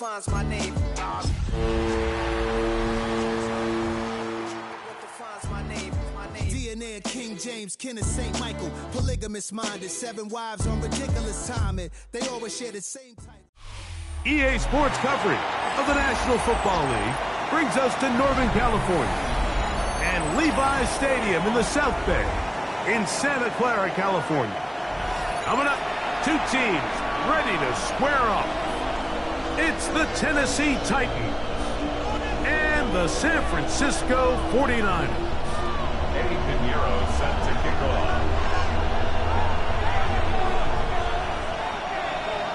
defines my name? What defines my name? DNA of King James, kin of St. Michael. Polygamous minded, 7 wives on ridiculous timing. They always share the same type. EA Sports coverage of the National Football League brings us to Northern California and Levi's Stadium in the South Bay in Santa Clara, California. Coming up, 2 teams ready to square off. It's the Tennessee Titans and the San Francisco 49ers. Eddie Pinheiro set to kick off.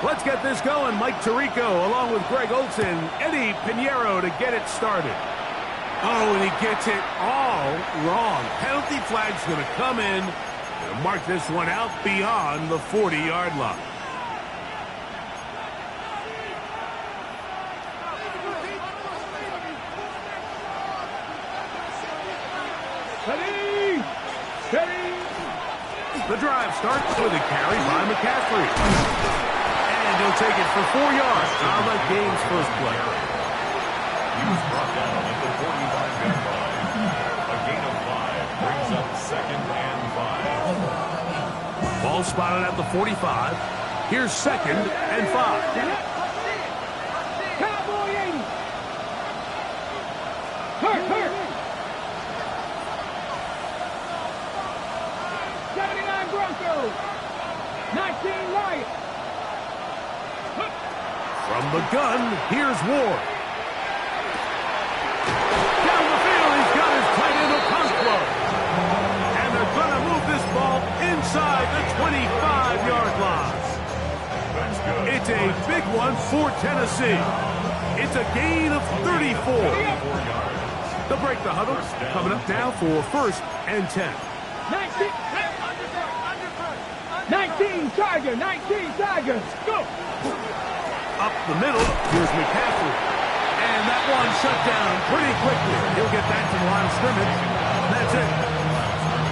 Let's get this going. Mike Tirico along with Greg Olson. Eddie Pinheiro to get it started. Oh, and he gets it all wrong. Penalty flag's going to come in and mark this one out beyond the 40-yard line. The drive starts with a carry by McCaffrey. And he'll take it for 4 yards on the game's first play. He was brought down at the 45-yard line. A gain of 5 brings up 2nd and 5. Ball spotted at the 45. Here's 2nd and 5. Hurt! 79 Broncos! 19 Lions! From the gun, here's Ward. Down the field, he's got his tight end Okonkwo. And they're going to move this ball inside the 25-yard line. It's a big one for Tennessee. It's a gain of 34. They'll break the huddle. Coming up now for 1st and 10. 19 Tigers, go! Up the middle, here's McCaffrey. And that one shut down pretty quickly. He'll get back to the line of scrimmage. That's it.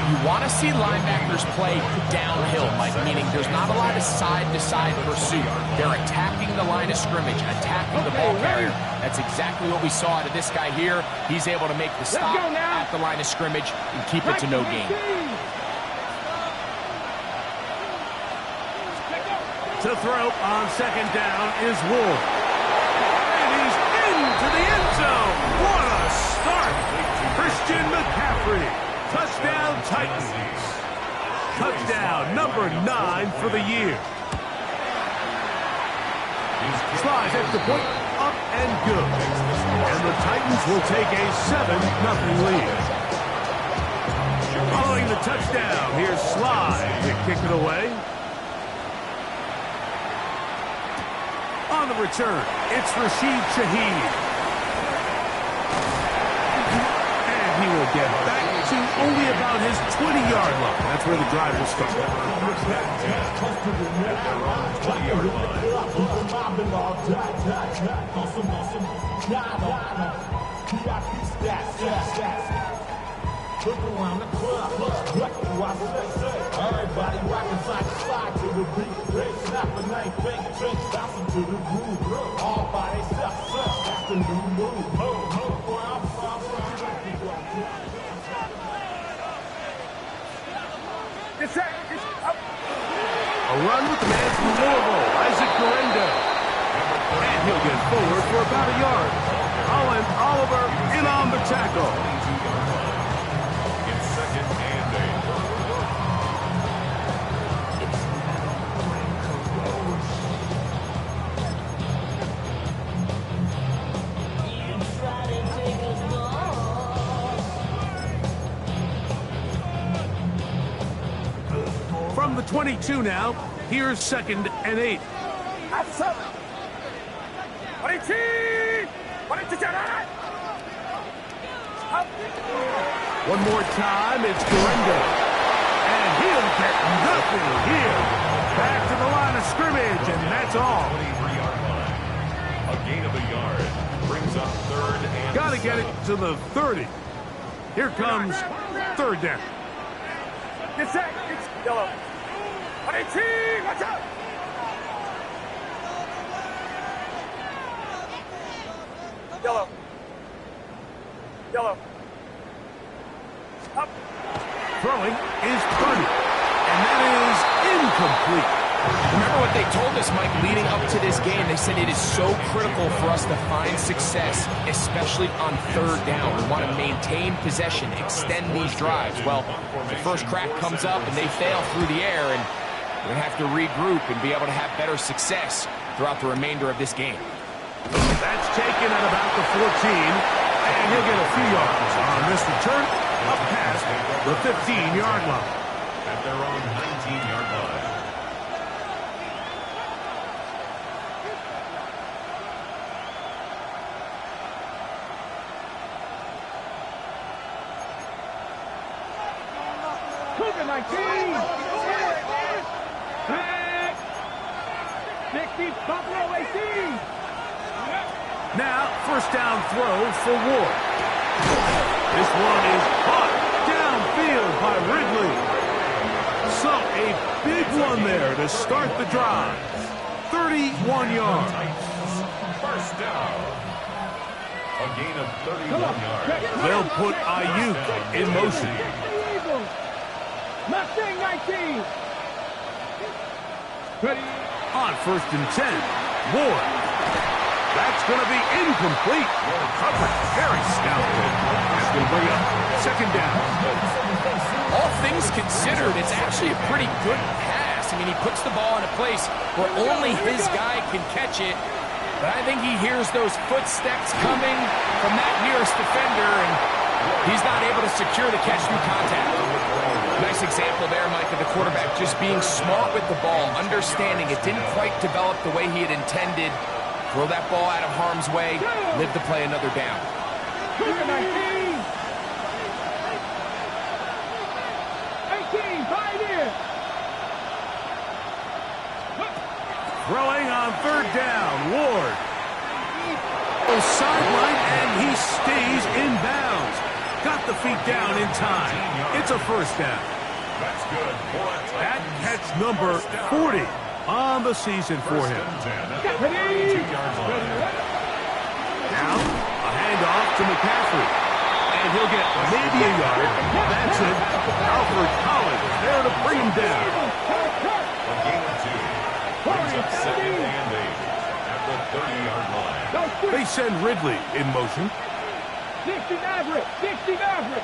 You want to see linebackers play downhill, Mike, meaning there's not a lot of side-to-side pursuit. They're attacking the line of scrimmage, attacking the ball carrier. That's exactly what we saw out of this guy here. He's able to make the stop at the line of scrimmage and keep it to no gain. To throw on 2nd down is Ward. And he's into the end zone. What a start. Christian McCaffrey. Touchdown Titans. Touchdown number 9 for the year. Slides at the point, up and good. And the Titans will take a 7-0 lead. Following the touchdown, here's Sly to kick it away. On the return, it's Rashid Shaheed. And he will get back to only about his 20-yard line. That's where the drive will start. Look around the club, what do I say? Everybody rockin' side to side to the beat. They snapping, ain't thinking, drink, bouncing to the groove. All by themselves, that's the new move. Where I'm from, A run with the man from Louisville, Isaac Guerendo. And he'll get forward for about a yard. Owen Oliver in on the tackle. It's 2nd and 8. From the 22 now, here's 2nd and 8. One more time, it's Guerendo. And he'll get nothing here. Back to the line of scrimmage, and that's all. 23-yard line. A gain of a yard brings up 3rd and Got to get it to the 30. Here comes 3rd down. It's yellow. Watch out! Yellow. Yellow. Up. Throwing is good, and that is incomplete. Remember what they told us, Mike, leading up to this game. They said it is so critical for us to find success, especially on third down. We want to maintain possession, extend these drives. Well, the first crack comes up and they fail through the air, and we're going to have to regroup and be able to have better success throughout the remainder of this game. That's taken at about the 14, and he'll get a few yards on this return up past the 15-yard line. At their own 19-yard line. Cougar 19. 60, Buffalo 18. Now, first down throw for Ward. This one is caught downfield by Ridley. So, a big one there to start the drive. 31 yards. First down. A gain of 31 yards. They'll put Ayuk in motion. Mustang 19. Ready. On first and 10, Ward. That's going to be incomplete. Coverage very stout. That's going to bring up second down. All things considered, it's actually a pretty good pass. I mean, he puts the ball in a place where only his guy can catch it. But I think he hears those footsteps coming from that nearest defender, and he's not able to secure the catch through contact. Nice example there, Mike, of the quarterback just being smart with the ball, understanding it didn't quite develop the way he had intended. Throw that ball out of harm's way, live to play another down. 18, 5 in. Throwing on third down, Ward. Sideline, and he stays in bounds. Got the feet down in time. It's a first down. That's good. That catch number 40 on the season for him. Now, a handoff to McCaffrey. And he'll get maybe a yard. That's it. Alfred Collins there to bring him down. A gain of 2. Brings up second and 8 at the 30-yard line. They send Ridley in motion. 60 Maverick, 60 Maverick.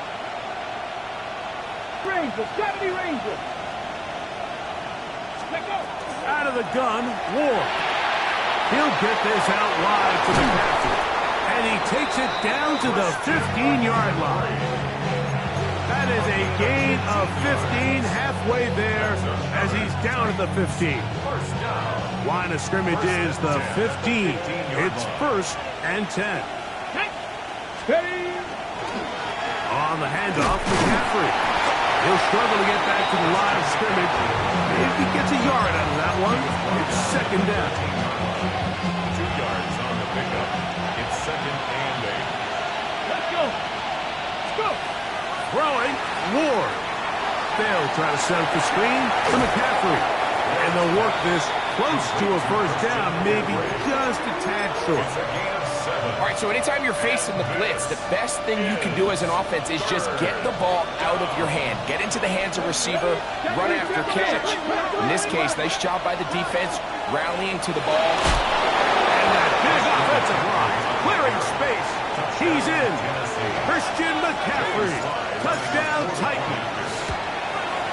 Ranger, 70 Ranger. Let go. Out of the gun, Ward. He'll get this out wide to McCaffrey. And he takes it down to the 15-yard line. That is a gain of 15, halfway there as he's down at the 15. Line of scrimmage is the 15. It's first and 10. On the handoff, McCaffrey. He'll struggle to get back to the line of scrimmage. If he gets a yard out of that one, it's second down. 2 yards on the pickup. It's second and 8. Let's go. Let's go. Throwing, Ward. They'll try to set up the screen to McCaffrey. And they'll work this close to a first down, maybe just a tad short. It's a gain of 7. All right, so anytime you're facing the blitz, the best thing you can do as an offense is just get the ball out of your hand. Get into the hands of receiver, run after catch. In this case, nice job by the defense, rallying to the ball. And that big offensive line, clearing space. He's in. Christian McCaffrey. Touchdown Titans.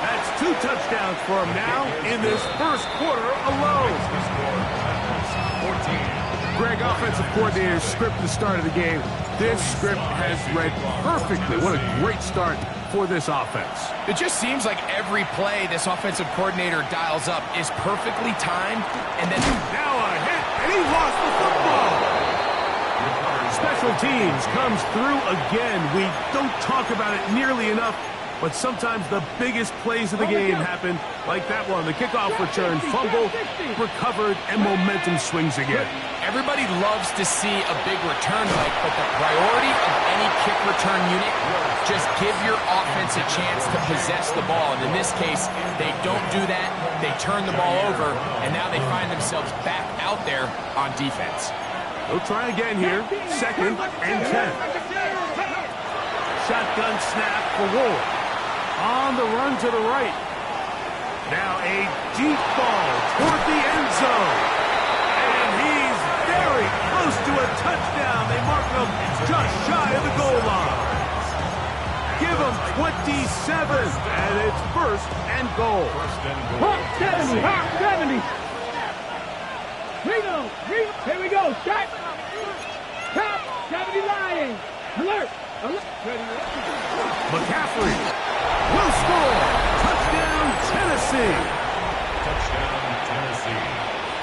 That's 2 touchdowns for him now in this first quarter alone. 14. Greg, offensive coordinator's script at the start of the game. This script has read perfectly. What a great start for this offense. It just seems like every play this offensive coordinator dials up is perfectly timed, and then Now a hit, and he lost the football. Special teams comes through again. We don't talk about it nearly enough, but sometimes the biggest plays of the game happen like that one. The kickoff return, fumble, recovered, and momentum swings again. everybody loves to see a big return, Mike, but the priority of any kick return unit, just give your offense a chance to possess the ball. And in this case, they don't do that. They turn the ball over, and now they find themselves back out there on defense. They'll try again here. 2nd and 10. Shotgun snap for Ward. On the run to the right. Now a deep ball toward the end zone. And he's very close to a touchdown. They mark him just shy of the goal line. Give him 27, and it's 1st and goal. Hot 70, hot 70. Here we go. Shot. Top 70 Lions. Alert. McCaffrey will score. Touchdown, Tennessee. Touchdown, Tennessee.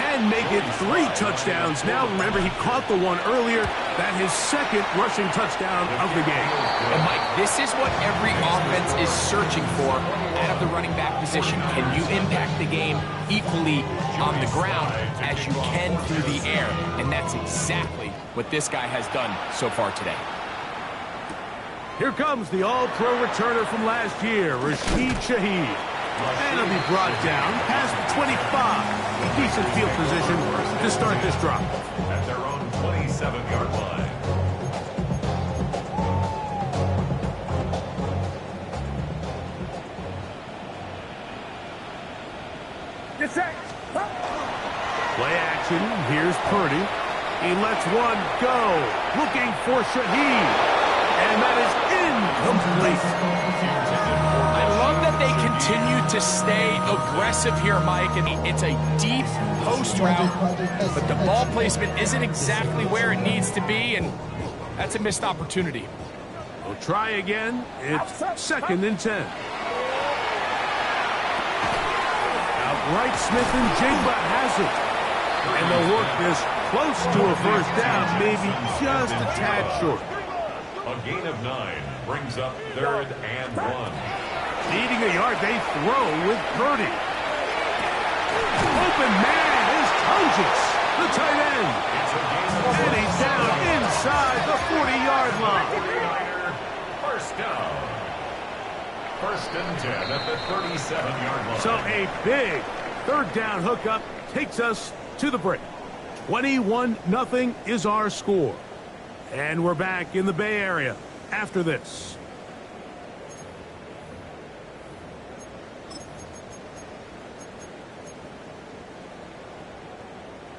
And make it 3 touchdowns. Now, remember, he caught the one earlier. That his 2nd rushing touchdown of the game. And, Mike, this is what every offense is searching for out of the running back position. Can you impact the game equally on the ground as you can through the air? And that's exactly what this guy has done so far today. Here comes the all-pro returner from last year, Rashid Shaheed. And he'll be brought down past 25. Decent field position to start this drive. At their own 27-yard line. Get set. Play action. Here's Purdy. He lets one go. Looking for Shaheed. And that is incomplete. I love that they continue to stay aggressive here, Mike, and it's a deep post route, but the ball placement isn't exactly where it needs to be, and that's a missed opportunity. We'll try again. It's 2nd and 10. Outright Smith and Jigba has it. And they'll work this close to a 1st down, maybe just a tad short. A gain of 9 brings up 3rd and 1. Needing a yard, they throw with Purdy. Open man is Tonjes, the tight end. And he's down inside the 40-yard line. 1st down. 1st and 10 at the 37-yard line. So a big 3rd down hookup takes us to the break. 21-0 is our score. And we're back in the Bay Area after this.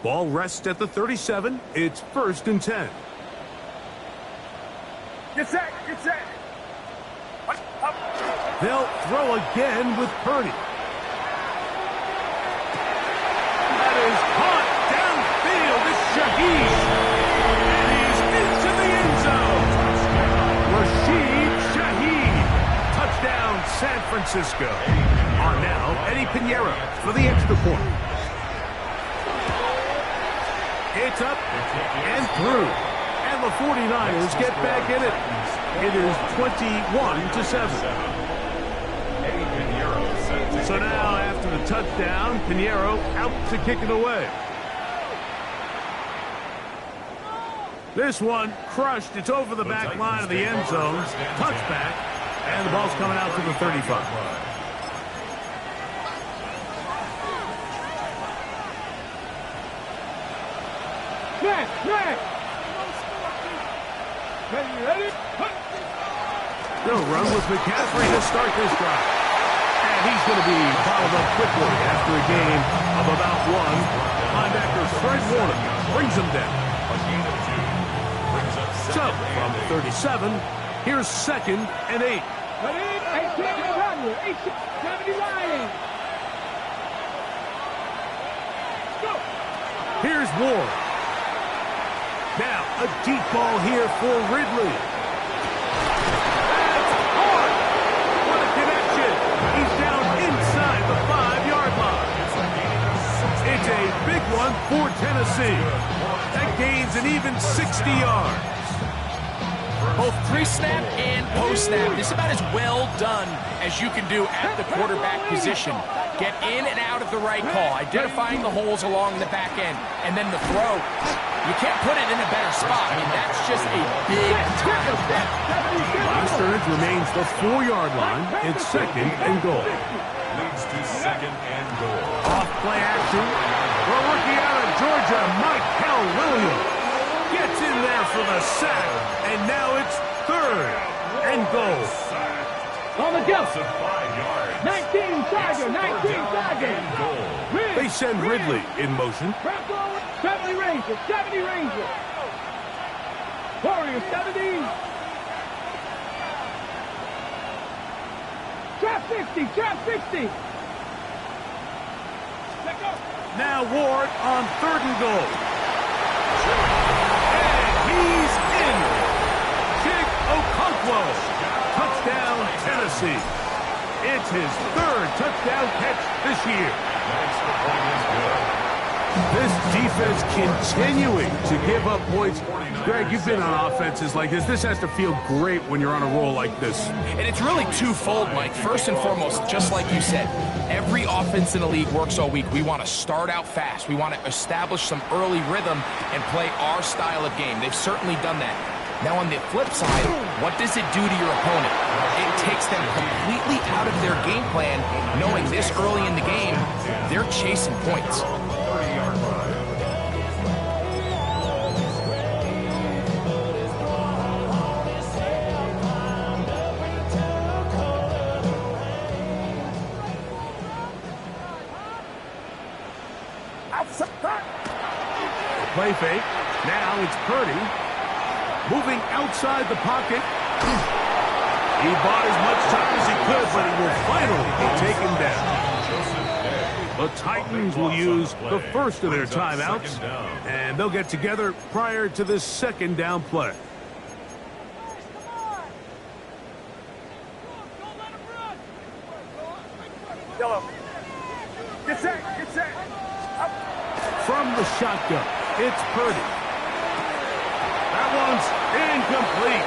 Ball rests at the 37. It's 1st and 10. Get set. Get set. They'll throw again with Purdy. That is caught downfield. It's Shaheed. And he's into the end zone. Rashid Shaheed. Touchdown, San Francisco. On now, Eddie Pinheiro for the extra point. It's up and through. And the 49ers get back in it. It is 21-7. So now, after the touchdown, Pinheiro out to kick it away. This one crushed. It's over the back line of the end zone. Touchback. And the ball's coming out to the 35. Ready? They'll run with McCaffrey to start this drive. And he's going to be bottled up quickly after a gain of about 1. Linebacker Fred Warner brings him down. So, from 37, here's 2nd and 8. Here's Ward. Now, a deep ball here for Ridley. That's hard. What a connection. He's down inside the 5-yard line. It's a big one for Tennessee. That gains an even 60 yards. Both pre-snap and post-snap, this is about as well done as you can do at the quarterback position. Get in and out of the right call, identifying the holes along the back end, and then the throw. You can't put it in a better spot. I mean, that's just a big-time bet. Stearns remains the 4-yard line. It's 2nd and goal. Leads to 2nd and goal. Off play action. We're working out of Georgia, Michael Williams. for the sack, and now it's 3rd and goal. On the jump. 5 yards. 19 Tiger, 19 Tiger. They send Ridley in motion. 70 Ranger, 70 Ranger. Warrior, 70. Trap 60, trap 60. Now Ward on 3rd and goal. And he's in. Jig Okonkwo. Touchdown, Tennessee. It's his 3rd touchdown catch this year. This defense continuing to give up points. Greg, you've been on offenses like this. This has to feel great when you're on a roll like this. And it's really twofold, Mike. First and foremost, just like you said, every offense in the league works all week. We want to start out fast. We want to establish some early rhythm and play our style of game. They've certainly done that. Now, on the flip side, what does it do to your opponent? It takes them completely out of their game plan, knowing this early in the game, they're chasing points. 30-yard run. Play fake. Now it's Purdy. Moving outside the pocket. He bought as much time as he could, but he will finally be taken down. The Titans will use the first of their timeouts, and they'll get together prior to this 2nd down play. Yellow. Get set, get set. From the shotgun, it's Purdy. That one's incomplete.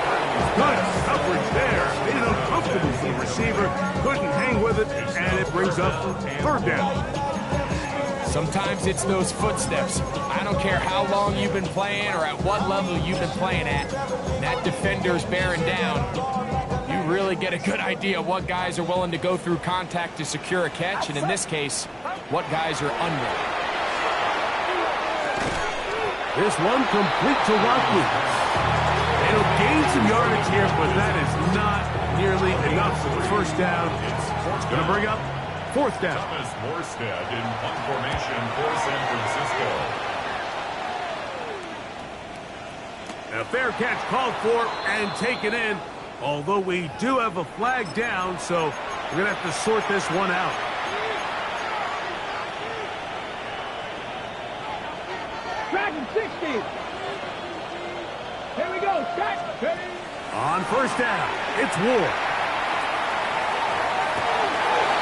Good coverage there. Made it uncomfortable for the receiver. Couldn't hang with it, and it brings up 3rd down. Sometimes it's those footsteps. I don't care how long you've been playing or at what level you've been playing at. That defender's bearing down. You really get a good idea of what guys are willing to go through contact to secure a catch, and in this case, what guys are unwilling. This one complete to Watkins. It'll gain some yardage here, but that is not nearly enough for the 1st down. It's going to bring up 4th down. Thomas Morstead in punt formation for San Francisco. A fair catch called for and taken in, although we do have a flag down, so we're going to have to sort this one out. Dragon 60. Here we go. Track. On 1st down, it's Ward.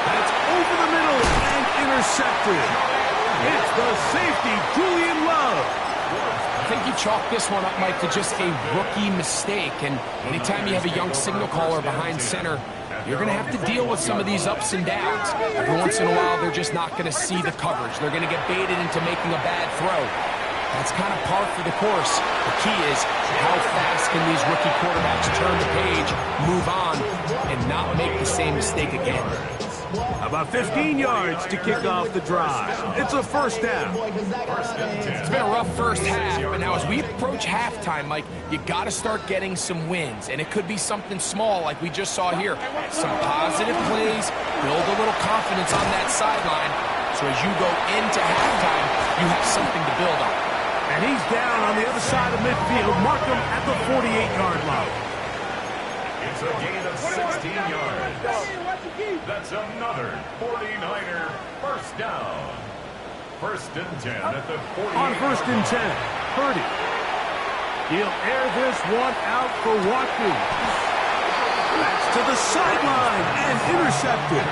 That's over the middle and intercepted. It's the safety, Julian Love. I think you chalk this one up, Mike, to just a rookie mistake. And anytime you have a young signal caller behind center, you're going to have to deal with some of these ups and downs. Every once in a while, they're just not going to see the coverage. They're going to get baited into making a bad throw. That's kind of par for the course. The key is how fast can these rookie quarterbacks turn the page, move on, and not make the same mistake again. About 15 yards to kick off the drive. It's a 1st down. It's been a rough first half, but now as we approach halftime, Mike, you got to start getting some wins, and it could be something small like we just saw here. Some positive plays, build a little confidence on that sideline, so as you go into halftime, you have something to build on. And he's down on the other side of midfield. Mark him at the 48-yard line. It's a gain of 16 yards. That's another 49er 1st down. 1st and 10 at the 48. On 1st and 10, Purdy. He'll air this one out for Watkins. That's to the sideline and intercepted.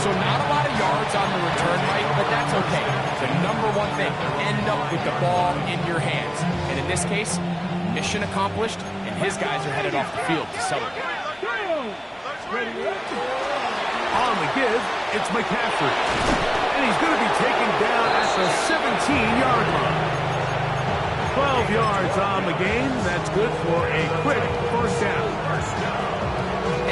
So not a lot of yards on the return, Mike, but that's okay. The number one thing, end up with the ball in your hands. And in this case, mission accomplished, and his guys are headed off the field to celebrate. On the give, it's McCaffrey. And he's going to be taken down at the 17-yard line. 12 yards on the game. That's good for a quick first down.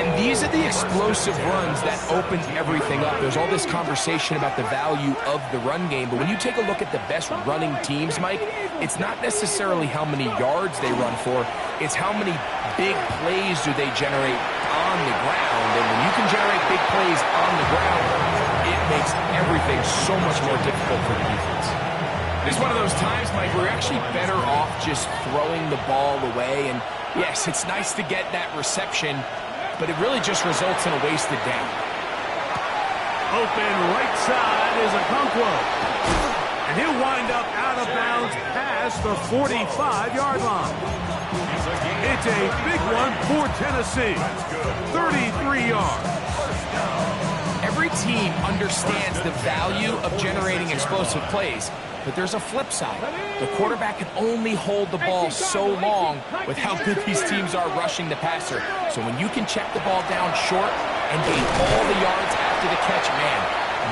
And these are the explosive runs that open everything up. There's all this conversation about the value of the run game, but when you take a look at the best running teams, Mike, it's not necessarily how many yards they run for, it's how many big plays do they generate on the ground. And when you can generate big plays on the ground, it makes everything so much more difficult for the defense. It's one of those times, Mike, where you're actually better off just throwing the ball away. And yes, it's nice to get that reception, but it really just results in a wasted down. Open right side is Okonkwo. And he'll wind up out of bounds past the 45-yard line. It's a big one for Tennessee. 33 yards. Every team understands the value of generating explosive plays, but there's a flip side. The quarterback can only hold the ball so long with how good these teams are rushing the passer. So when you can check the ball down short and gain all the yards after the catch, man,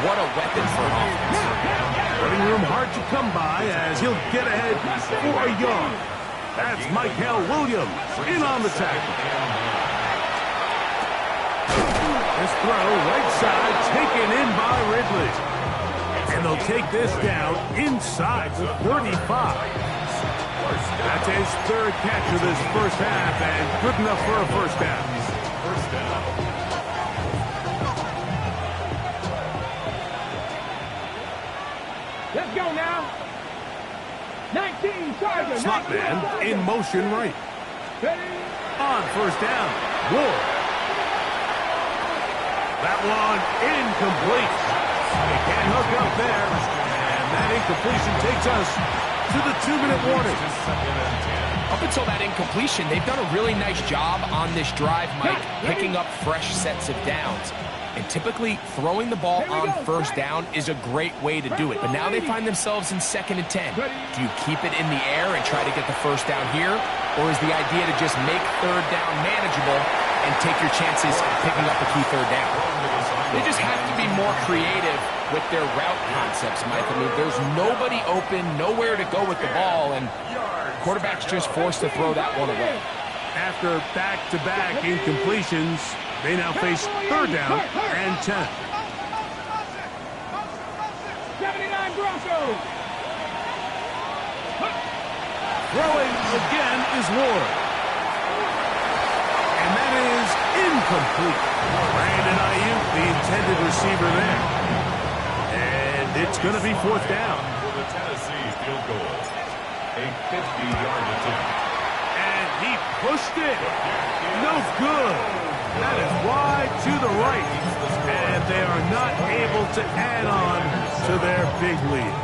what a weapon for an offense. Running room hard to come by as he'll get ahead for a yard. That's Michael Williams in on the tackle. This throw right side taken in by Ridley. And they'll take this down inside the 35. That's his third catch of this first half, and good enough for a first down. Let's go now. 19, Chargers. Slot man in motion right. On first down, Ward. That one incomplete. They can't hook up there. And that incompletion takes us to the 2-minute warning. Up until that incompletion, they've done a really nice job on this drive, Mike, picking up fresh sets of downs. And typically, throwing the ball on first down is a great way to do it. But now they find themselves in 2nd and 10. Do you keep it in the air and try to get the first down here? Or is the idea to just make third down manageable and take your chances picking up a key third down? They just have to be more creative with their route concepts, Mike. I mean, there's nobody open, nowhere to go with the ball, and quarterback's just forced to throw that one away. After back-to-back incompletions, they now face third down and 10. 79 Broncos. Throwing again is Ward. And that is incomplete. Brandon Ayuk, the intended receiver there. And it's going to be fourth down. For the Tennessee field goal. A 50-yard attempt. And he pushed it. No good. That is wide to the right. And they are not able to add on to their big lead.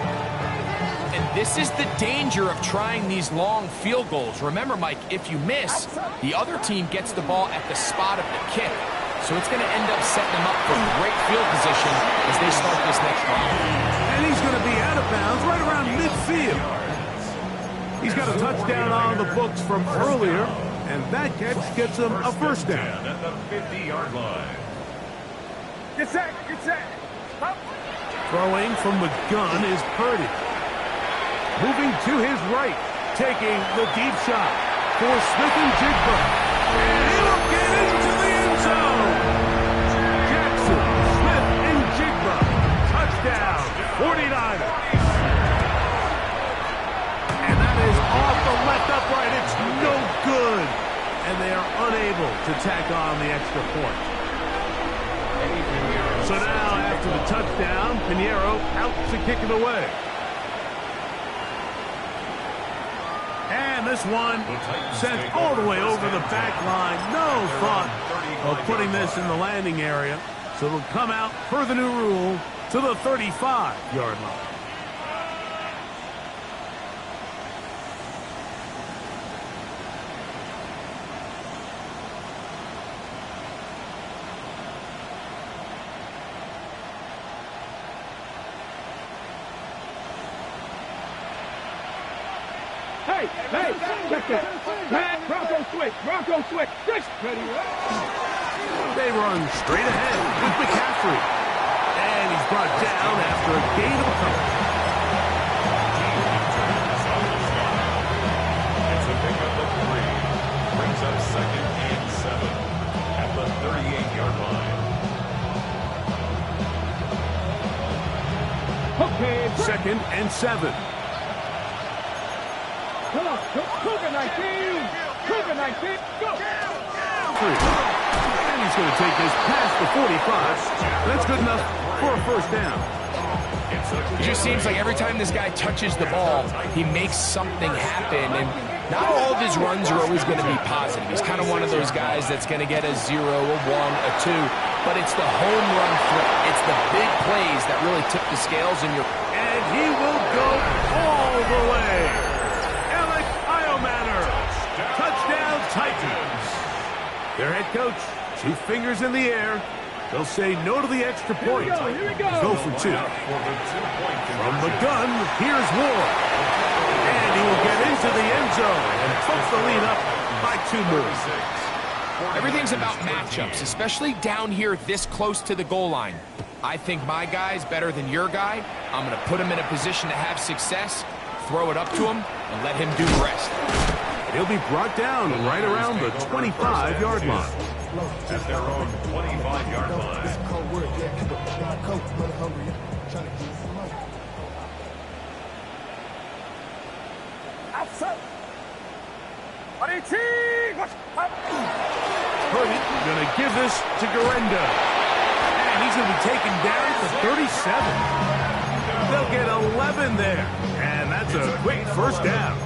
And this is the danger of trying these long field goals. Remember, Mike, if you miss, the other team gets the ball at the spot of the kick. So it's going to end up setting them up for great field position as they start this next drive. And he's going to be out of bounds right around midfield. He's got a touchdown on the books from earlier, and that catch gets him a first down. At the 50-yard line. Get set. Throwing from the gun is Purdy. Moving to his right, taking the deep shot for Smith and Jigba. And he'll get into the end zone. Jackson, Smith, and Jigba. Touchdown, 49ers. And that is off the left upright. It's no good. And they are unable to tack on the extra point. So now, after the touchdown, Pinheiro out to kick it away. And this one sent all the way over the back line. No thought of putting this in the landing area. So it'll come out per the new rule to the 35-yard line. Hey, check that. Bronco switch. They run straight ahead with McCaffrey. And he's brought down after a gain of a couple. 2nd and 7. Come on, Cougar 19! Cougar 19, go! And he's going to take this past the 45. That's good enough for a first down. It just seems like every time this guy touches the ball, he makes something happen, and not all of his runs are always going to be positive. He's kind of one of those guys that's going to get a 0, a 1, a 2, but it's the home run threat. It's the big plays that really tip the scales in your... And he will go all the way. Alec Iomanner. Touchdown Titans. Their head coach, 2 fingers in the air. They'll say no to the extra point. Here we go. Go for 2. From the gun, here's Ward. And he will get into the end zone and puts the lead up by 2 more. Everything's about matchups, especially down here this close to the goal line. I think my guy's better than your guy. I'm going to put him in a position to have success, throw it up to him, and let him do the rest. He'll be brought down right around the 25-yard line. At their own 25-yard line. Purdy going to give this to Garenda. And he's going to be taken down at the 37. They'll get 11 there. And that's a quick first down.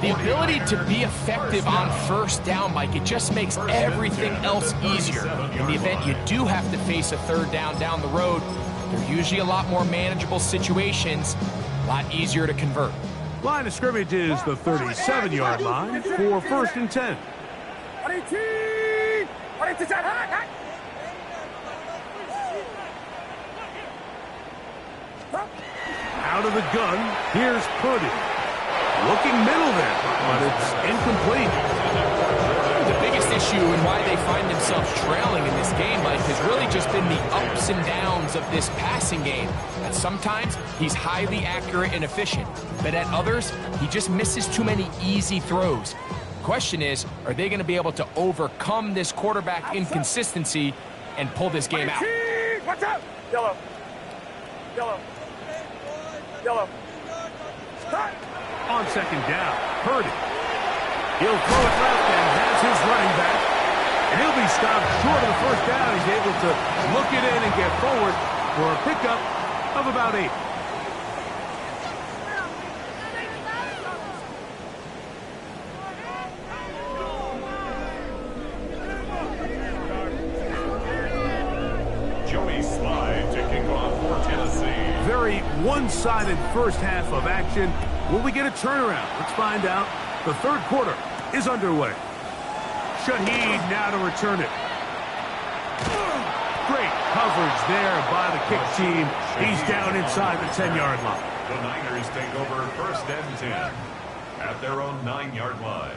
The ability to be effective on first down, Mike, it just makes everything else easier. In the event you do have to face a third down the road, they're usually a lot more manageable situations, a lot easier to convert. Line of scrimmage is the 37-yard line for 1st and 10. Out of the gun, here's Purdy. Looking middle there, but it's incomplete. The biggest issue and why they find themselves trailing in this game, Mike, has really just been the ups and downs of this passing game. That sometimes he's highly accurate and efficient, but at others, he just misses too many easy throws. Question is, are they going to be able to overcome this quarterback inconsistency and pull this game out? Watch out! Yellow. Yellow. Yellow. Start. On 2nd down, Purdy. He'll throw it left and has his running back. And he'll be stopped short of the first down. He's able to look it in and get forward for a pickup of about 8. Joey Slide to kick off for Tennessee. Very one-sided first half of action. Will we get a turnaround? Let's find out. The 3rd quarter is underway. Shaheed now to return it. Great coverage there by the kick team. He's down inside the 10-yard line. The Niners take over 1st and 10 at their own 9-yard line.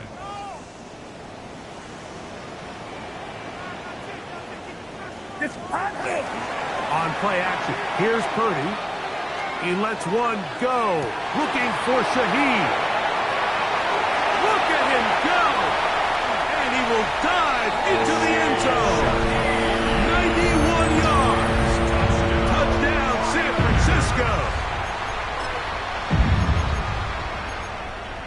On play action, here's Purdy. He lets one go. Looking for Shaheed. Look at him go. And he will dive into the end zone. 91 yards. Touchdown, San Francisco.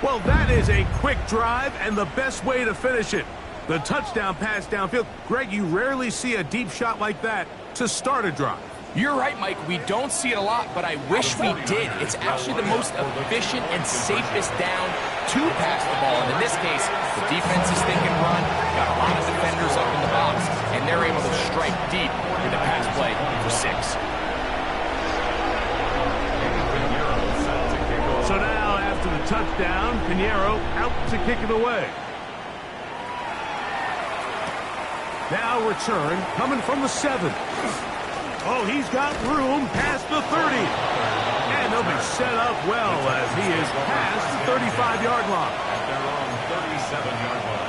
Well, that is a quick drive and the best way to finish it. The touchdown pass downfield. Greg, you rarely see a deep shot like that to start a drive. You're right, Mike. We don't see it a lot, but I wish we did. It's actually the most efficient and safest down to pass the ball. And in this case, the defense is thinking run, got a lot of defenders up in the box, and they're able to strike deep in the pass play for 6. So now, after the touchdown, Pinheiro out to kick it away. Now return, coming from the 7. Oh, he's got room past the 30. And he'll be set up well as he is past the 35-yard line. At their own 37-yard line.